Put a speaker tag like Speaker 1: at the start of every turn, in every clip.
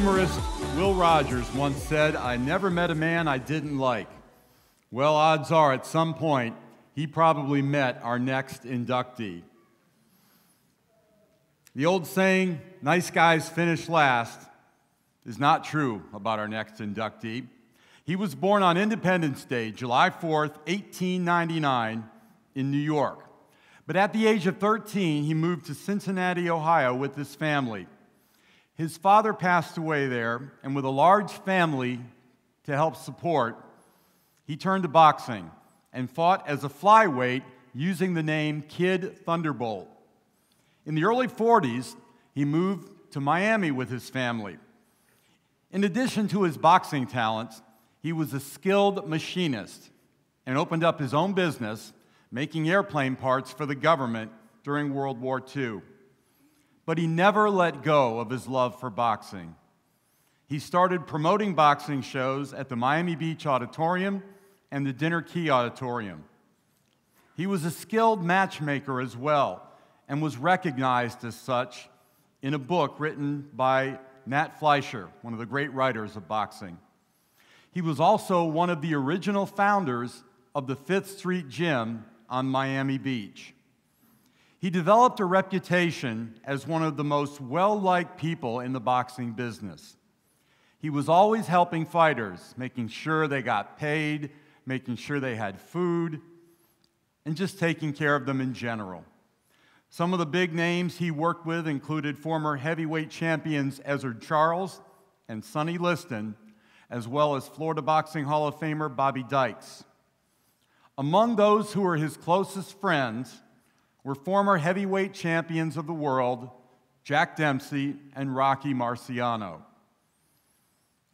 Speaker 1: humorist Will Rogers once said, "I never met a man I didn't like." Well, odds are at some point he probably met our next inductee. The old saying, "nice guys finish last," is not true about our next inductee. He was born on Independence Day, July 4th, 1899, in New York. But at the age of 13, he moved to Cincinnati, Ohio with his family. His father passed away there, and with a large family to help support, he turned to boxing and fought as a flyweight using the name Kid Thunderbolt. In the early 40s, he moved to Miami with his family. In addition to his boxing talents, he was a skilled machinist and opened up his own business, making airplane parts for the government during World War II. But he never let go of his love for boxing. He started promoting boxing shows at the Miami Beach Auditorium and the Dinner Key Auditorium. He was a skilled matchmaker as well and was recognized as such in a book written by Matt Fleischer, one of the great writers of boxing. He was also one of the original founders of the Fifth Street Gym on Miami Beach. He developed a reputation as one of the most well-liked people in the boxing business. He was always helping fighters, making sure they got paid, making sure they had food, and just taking care of them in general. Some of the big names he worked with included former heavyweight champions Ezzard Charles and Sonny Liston, as well as Florida Boxing Hall of Famer Bobby Dykes. Among those who were his closest friends were former heavyweight champions of the world, Jack Dempsey and Rocky Marciano.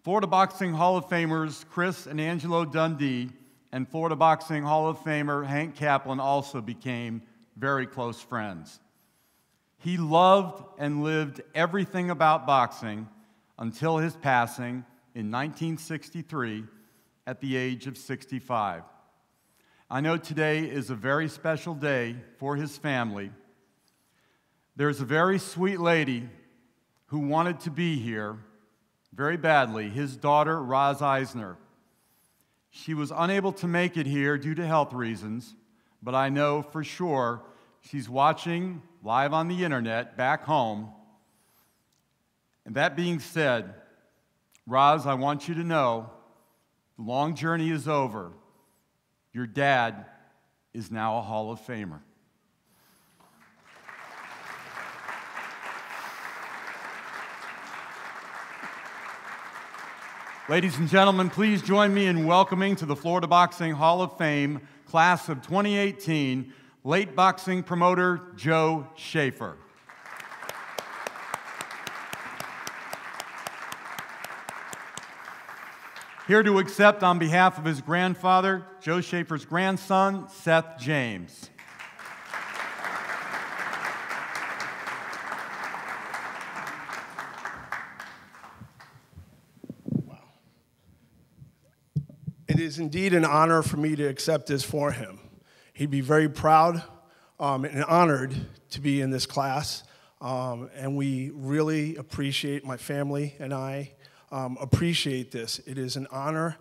Speaker 1: Florida Boxing Hall of Famers Chris and Angelo Dundee and Florida Boxing Hall of Famer Hank Kaplan also became very close friends. He loved and lived everything about boxing until his passing in 1963 at the age of 65. I know today is a very special day for his family. There's a very sweet lady who wanted to be here very badly, his daughter, Roz Eisner. She was unable to make it here due to health reasons, but I know for sure she's watching live on the internet back home. And that being said, Roz, I want you to know the long journey is over. Your dad is now a Hall of Famer. Ladies and gentlemen, please join me in welcoming to the Florida Boxing Hall of Fame, class of 2018, late boxing promoter Joe Schaefer. Here to accept on behalf of his grandfather, Joe Schaefer's grandson, Seth James.
Speaker 2: Wow. It is indeed an honor for me to accept this for him. He'd be very proud and honored to be in this class, and we really appreciate, my family and I, appreciate this. It is an honor,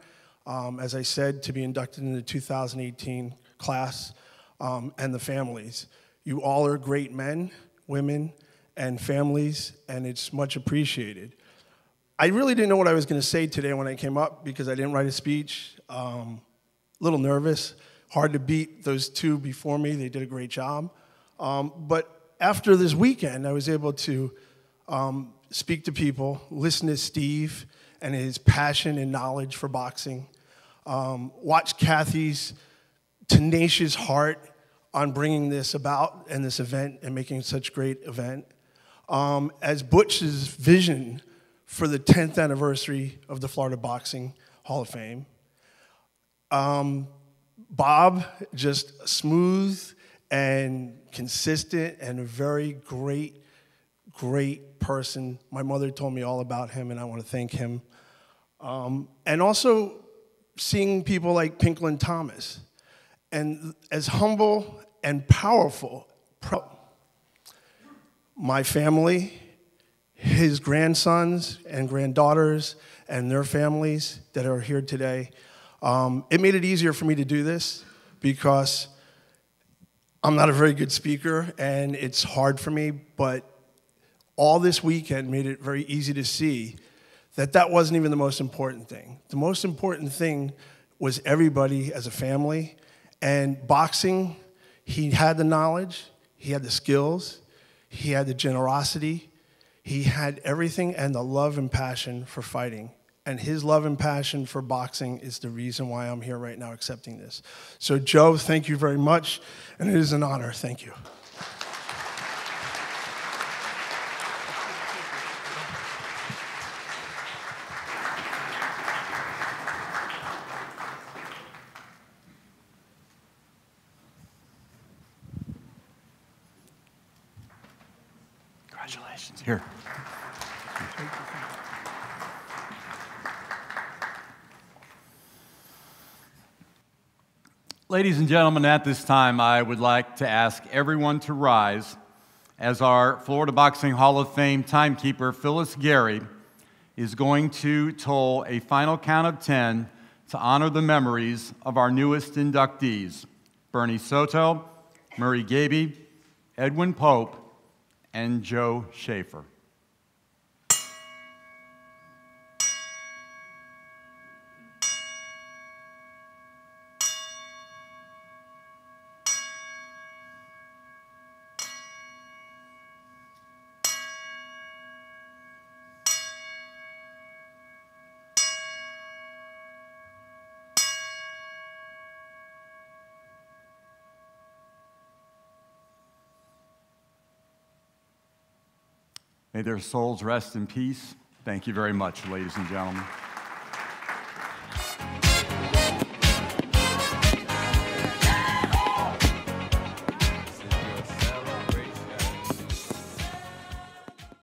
Speaker 2: as I said, to be inducted in the 2018 class and the families. You all are great men, women, and families, and it's much appreciated. I really didn't know what I was going to say today when I came up because I didn't write a speech. A little nervous, hard to beat those two before me. They did a great job. But after this weekend, I was able to speak to people, listen to Steve and his passion and knowledge for boxing, watch Kathy's tenacious heart on bringing this about and this event and making such a great event, as Butch's vision for the 10th anniversary of the Florida Boxing Hall of Fame. Bob, just smooth and consistent and a very great person. My mother told me all about him, and I want to thank him. And also seeing people like Pinklin Thomas, and as humble and powerful. My family, his grandsons and granddaughters and their families that are here today. It made it easier for me to do this because I'm not a very good speaker and it's hard for me, but all this weekend made it very easy to see that that wasn't even the most important thing. The most important thing was everybody as a family, and boxing, he had the knowledge, he had the skills, he had the generosity, he had everything and the love and passion for fighting. And his love and passion for boxing is the reason why I'm here right now accepting this. So Joe, thank you very much, and it is an honor. Thank you.
Speaker 1: Congratulations. Here. Ladies and gentlemen, at this time, I would like to ask everyone to rise as our Florida Boxing Hall of Fame timekeeper, Phyllis Gary, is going to toll a final count of 10 to honor the memories of our newest inductees, Bernie Soto, Murray Gaby, Edwin Pope, and Joe Schaefer. May their souls rest in peace. Thank you very much, ladies and gentlemen.